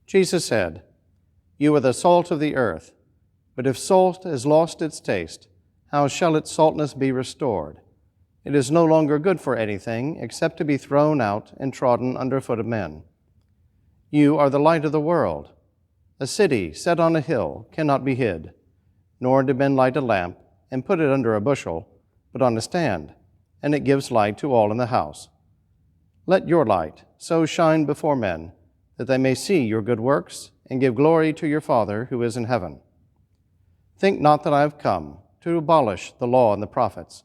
Jesus said, "You are the salt of the earth, but if salt has lost its taste, how shall its saltness be restored? It is no longer good for anything except to be thrown out and trodden underfoot of men. You are the light of the world. A city set on a hill cannot be hid, nor do men light a lamp and put it under a bushel, but on a stand, and it gives light to all in the house. Let your light so shine before men that they may see your good works and give glory to your Father who is in heaven. Think not that I have come to abolish the law and the prophets.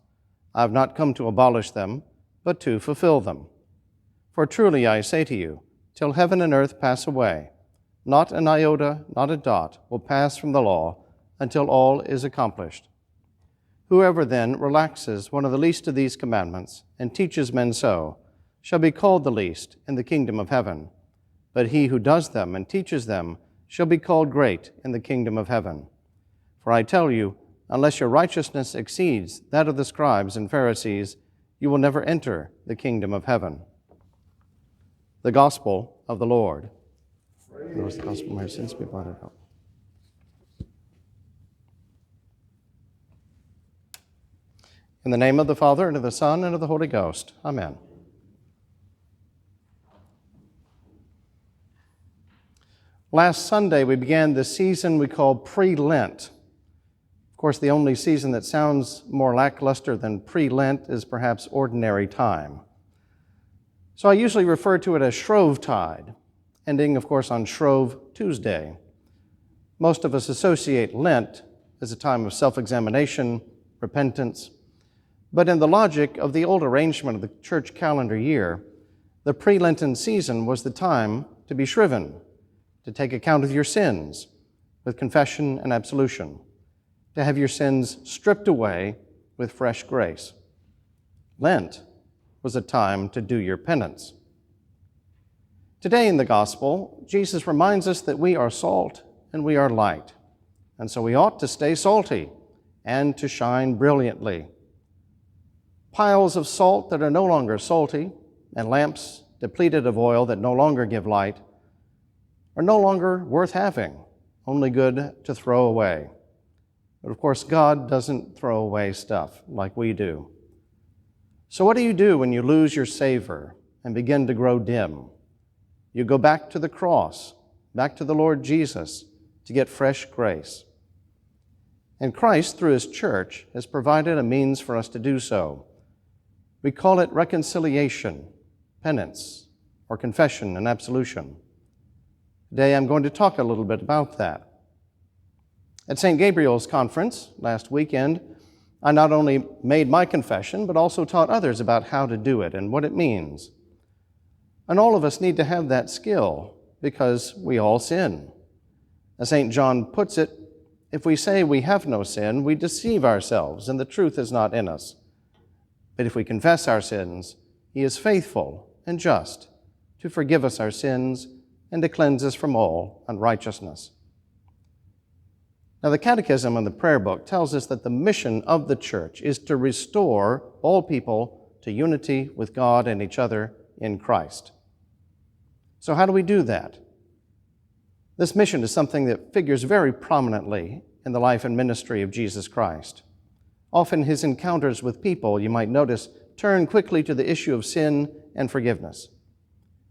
I have not come to abolish them, but to fulfill them. For truly I say to you, till heaven and earth pass away, not an iota, not a dot will pass from the law until all is accomplished. Whoever then relaxes one of the least of these commandments and teaches men so shall be called the least in the kingdom of heaven. But he who does them and teaches them shall be called great in the kingdom of heaven. For I tell you, unless your righteousness exceeds that of the scribes and Pharisees, you will never enter the kingdom of heaven." The Gospel of the Lord. Praise the gospel of my sins be blotted out. In the name of the Father, and of the Son, and of the Holy Ghost. Amen. Last Sunday, we began the season we call pre-Lent. Of course, the only season that sounds more lackluster than pre-Lent is perhaps ordinary time. So I usually refer to it as Shrovetide, ending, of course, on Shrove Tuesday. Most of us associate Lent as a time of self-examination, repentance, but in the logic of the old arrangement of the church calendar year, the pre-Lenten season was the time to be shriven, to take account of your sins with confession and absolution, to have your sins stripped away with fresh grace. Lent was a time to do your penance. Today in the Gospel, Jesus reminds us that we are salt and we are light, and so we ought to stay salty and to shine brilliantly. Piles of salt that are no longer salty and lamps depleted of oil that no longer give light are no longer worth having, only good to throw away. But of course, God doesn't throw away stuff like we do. So what do you do when you lose your savor and begin to grow dim? You go back to the cross, back to the Lord Jesus, to get fresh grace. And Christ, through His church, has provided a means for us to do so. We call it reconciliation, penance, or confession and absolution. Today I'm going to talk a little bit about that. At St. Gabriel's conference last weekend, I not only made my confession, but also taught others about how to do it and what it means. And all of us need to have that skill because we all sin. As St. John puts it, if we say we have no sin, we deceive ourselves and the truth is not in us. But if we confess our sins, He is faithful and just to forgive us our sins and to cleanse us from all unrighteousness. Now, the Catechism and the Prayer Book tells us that the mission of the Church is to restore all people to unity with God and each other in Christ. So how do we do that? This mission is something that figures very prominently in the life and ministry of Jesus Christ. Often His encounters with people, you might notice, turn quickly to the issue of sin and forgiveness.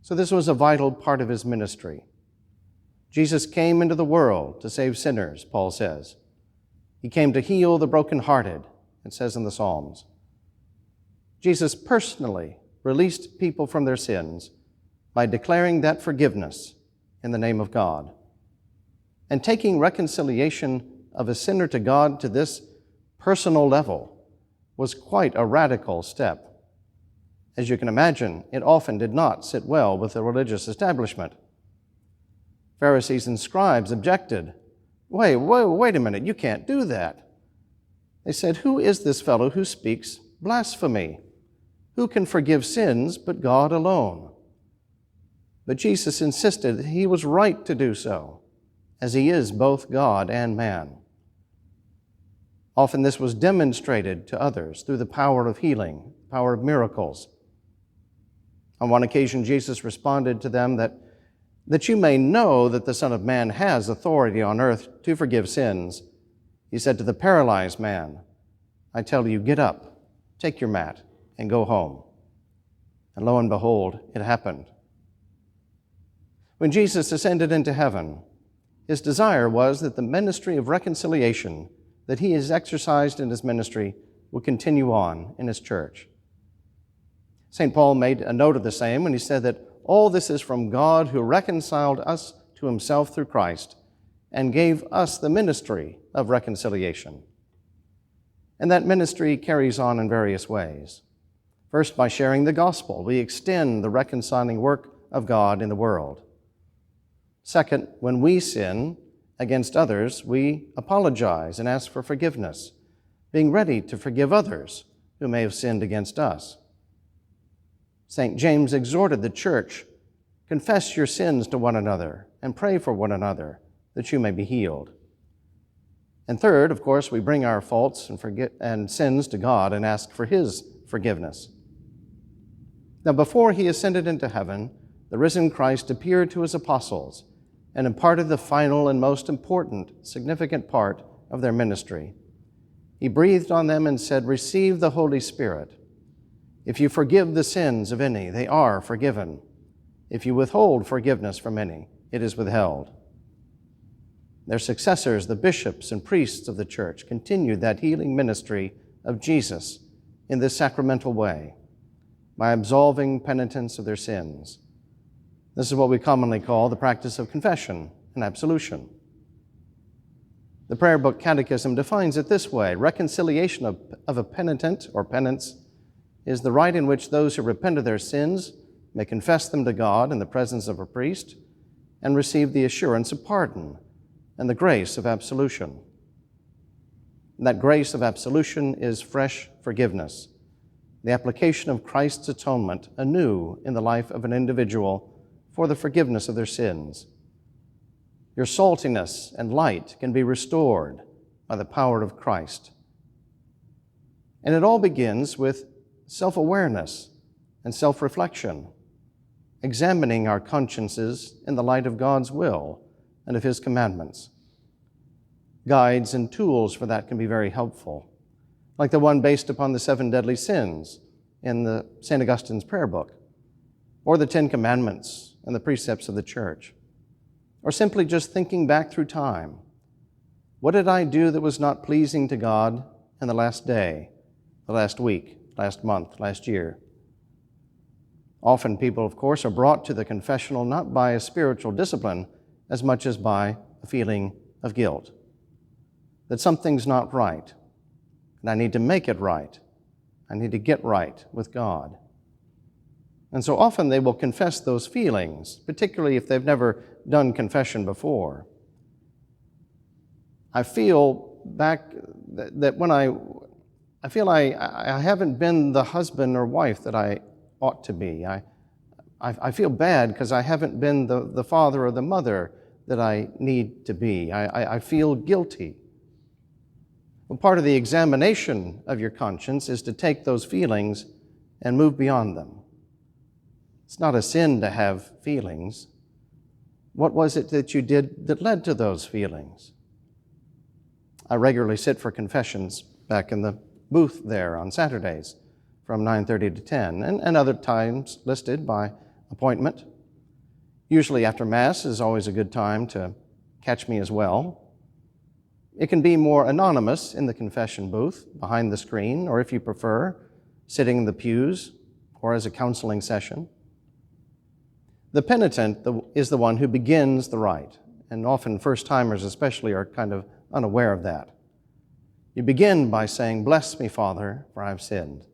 So this was a vital part of His ministry. Jesus came into the world to save sinners, Paul says. He came to heal the brokenhearted, it says in the Psalms. Jesus personally released people from their sins by declaring that forgiveness in the name of God. And taking reconciliation of a sinner to God to this personal level was quite a radical step. As you can imagine, it often did not sit well with the religious establishment. Pharisees and scribes objected. Wait a minute, you can't do that. They said, "Who is this fellow who speaks blasphemy? Who can forgive sins but God alone?" But Jesus insisted that He was right to do so, as He is both God and man. Often this was demonstrated to others through the power of healing, power of miracles. On one occasion, Jesus responded to them that you may know that the Son of Man has authority on earth to forgive sins. He said to the paralyzed man, I tell you, get up, take your mat, and go home. And lo and behold, it happened. When Jesus ascended into heaven, his desire was that the ministry of reconciliation that he has exercised in his ministry will continue on in his church. St. Paul made a note of the same when he said that all this is from God who reconciled us to himself through Christ and gave us the ministry of reconciliation. And that ministry carries on in various ways. First, by sharing the gospel, we extend the reconciling work of God in the world. Second, when we sin against others, we apologize and ask for forgiveness, being ready to forgive others who may have sinned against us. St. James exhorted the church, confess your sins to one another and pray for one another that you may be healed. And third, of course, we bring our faults and sins to God and ask for his forgiveness. Now, before he ascended into heaven, the risen Christ appeared to his apostles and imparted the final and most important, significant part of their ministry. He breathed on them and said, receive the Holy Spirit. If you forgive the sins of any, they are forgiven. If you withhold forgiveness from any, it is withheld. Their successors, the bishops and priests of the church, continued that healing ministry of Jesus in this sacramental way by absolving penitents of their sins. This is what we commonly call the practice of confession and absolution. The Prayer Book Catechism defines it this way: reconciliation of a penitent or penance is the rite in which those who repent of their sins may confess them to God in the presence of a priest and receive the assurance of pardon and the grace of absolution. And that grace of absolution is fresh forgiveness, the application of Christ's atonement anew in the life of an individual for the forgiveness of their sins. Your saltiness and light can be restored by the power of Christ. And it all begins with self-awareness and self-reflection, examining our consciences in the light of God's will and of his commandments. Guides and tools for that can be very helpful, like the one based upon the 7 deadly sins in the St. Augustine's prayer book, or the 10 Commandments and the precepts of the church, or simply just thinking back through time. What did I do that was not pleasing to God in the last day, the last week, last month, last year? Often people, of course, are brought to the confessional not by a spiritual discipline as much as by a feeling of guilt, that something's not right, and I need to make it right. I need to get right with God. And so often they will confess those feelings, particularly if they've never done confession before. I feel back that when I feel I haven't been the husband or wife that I ought to be. I feel bad because I haven't been the father or the mother that I need to be. I feel guilty. Well, part of the examination of your conscience is to take those feelings and move beyond them. It's not a sin to have feelings. What was it that you did that led to those feelings? I regularly sit for confessions back in the booth there on Saturdays from 9:30 to 10, and other times listed by appointment. Usually after Mass is always a good time to catch me as well. It can be more anonymous in the confession booth, behind the screen, or if you prefer, sitting in the pews, or as a counseling session. The penitent is the one who begins the rite, and often first-timers especially are kind of unaware of that. You begin by saying, "Bless me, Father, for I have sinned."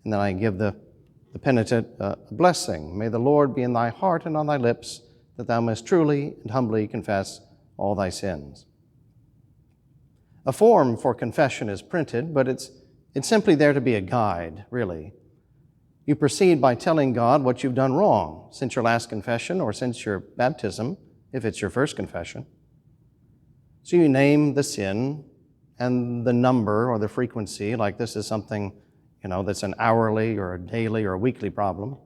And then I give the penitent a blessing. "May the Lord be in thy heart and on thy lips, that thou mayest truly and humbly confess all thy sins." A form for confession is printed, but it's simply there to be a guide, really. You proceed by telling God what you've done wrong since your last confession or since your baptism, if it's your first confession. So you name the sin and the number or the frequency, like this is something, that's an hourly or a daily or a weekly problem.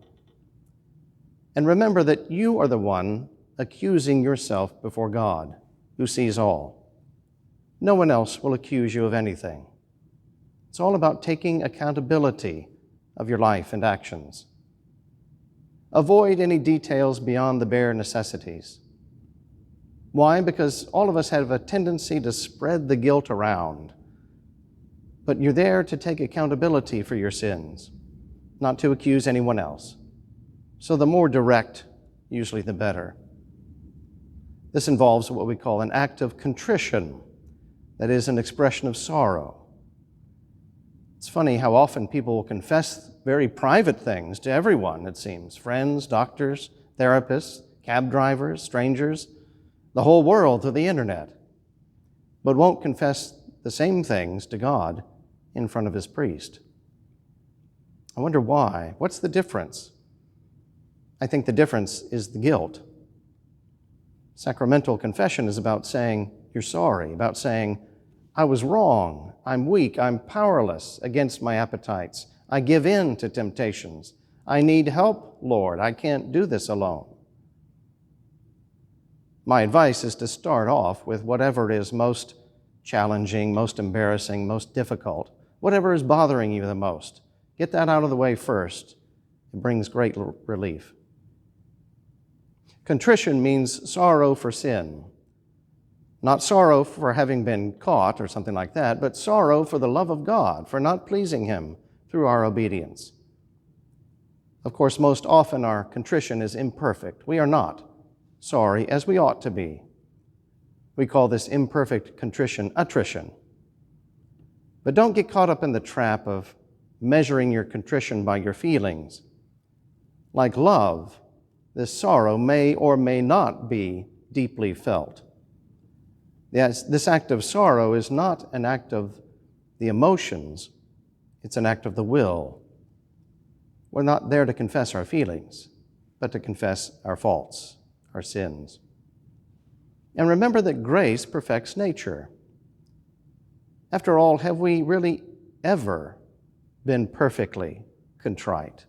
And remember that you are the one accusing yourself before God, who sees all. No one else will accuse you of anything. It's all about taking accountability of your life and actions. Avoid any details beyond the bare necessities. Why? Because all of us have a tendency to spread the guilt around. But you're there to take accountability for your sins, not to accuse anyone else. So the more direct, usually the better. This involves what we call an act of contrition, that is, an expression of sorrow. It's funny how often people will confess very private things to everyone, it seems, friends, doctors, therapists, cab drivers, strangers, the whole world through the internet, but won't confess the same things to God in front of his priest. I wonder why. What's the difference? I think the difference is the guilt. Sacramental confession is about saying you're sorry, about saying, I was wrong, I'm weak, I'm powerless against my appetites, I give in to temptations, I need help, Lord, I can't do this alone. My advice is to start off with whatever is most challenging, most embarrassing, most difficult, whatever is bothering you the most. Get that out of the way first. It brings great relief. Contrition means sorrow for sin. Not sorrow for having been caught or something like that, but sorrow for the love of God, for not pleasing him through our obedience. Of course, most often our contrition is imperfect. We are not sorry as we ought to be. We call this imperfect contrition attrition. But don't get caught up in the trap of measuring your contrition by your feelings. Like love, this sorrow may or may not be deeply felt. Yes, this act of sorrow is not an act of the emotions, it's an act of the will. We're not there to confess our feelings, but to confess our faults, our sins. And remember that grace perfects nature. After all, have we really ever been perfectly contrite?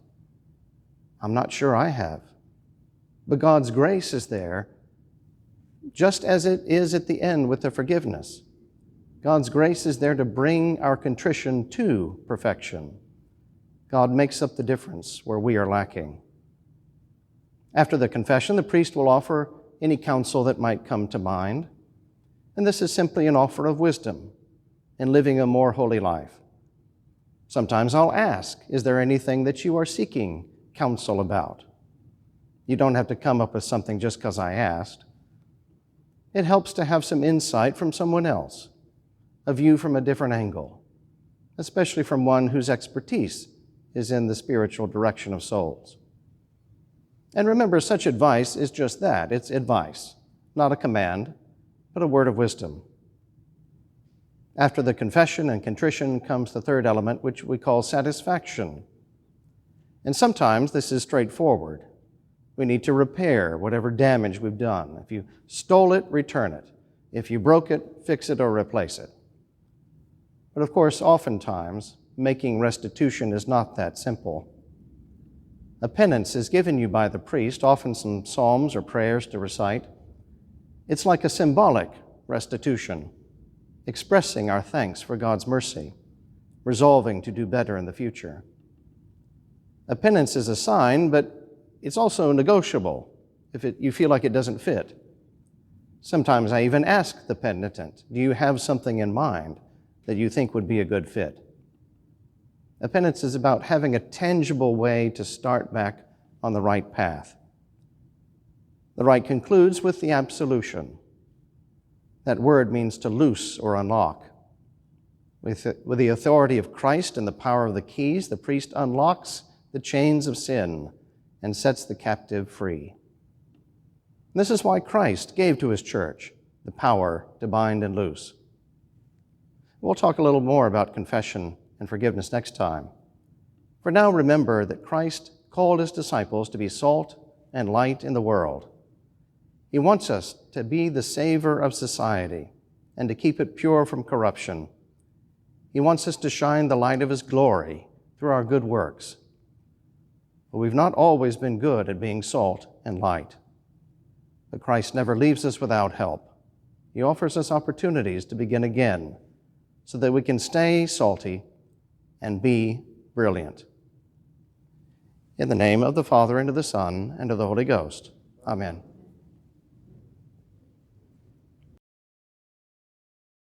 I'm not sure I have. But God's grace is there, just as it is at the end with the forgiveness. God's grace is there to bring our contrition to perfection. God makes up the difference where we are lacking. After the confession, the priest will offer any counsel that might come to mind, and this is simply an offer of wisdom in living a more holy life. Sometimes I'll ask, is there anything that you are seeking counsel about? You don't have to come up with something just because I asked. It helps to have some insight from someone else, a view from a different angle, especially from one whose expertise is in the spiritual direction of souls. And remember, such advice is just that. It's advice, not a command, but a word of wisdom. After the confession and contrition comes the third element, which we call satisfaction. And sometimes this is straightforward. We need to repair whatever damage we've done. If you stole it, return it. If you broke it, fix it or replace it. But of course, oftentimes, making restitution is not that simple. A penance is given you by the priest, often some psalms or prayers to recite. It's like a symbolic restitution, expressing our thanks for God's mercy, resolving to do better in the future. A penance is a sign, but it's also negotiable if you feel like it doesn't fit. Sometimes I even ask the penitent, do you have something in mind that you think would be a good fit? A penance is about having a tangible way to start back on the right path. The rite concludes with the absolution. That word means to loose or unlock. With the authority of Christ and the power of the keys, the priest unlocks the chains of sin and sets the captive free. This is why Christ gave to his church the power to bind and loose. We'll talk a little more about confession and forgiveness next time. For now, remember that Christ called his disciples to be salt and light in the world. He wants us to be the savor of society and to keep it pure from corruption. He wants us to shine the light of his glory through our good works. but we've not always been good at being salt and light. But Christ never leaves us without help. He offers us opportunities to begin again so that we can stay salty and be brilliant. In the name of the Father, and of the Son, and of the Holy Ghost. Amen.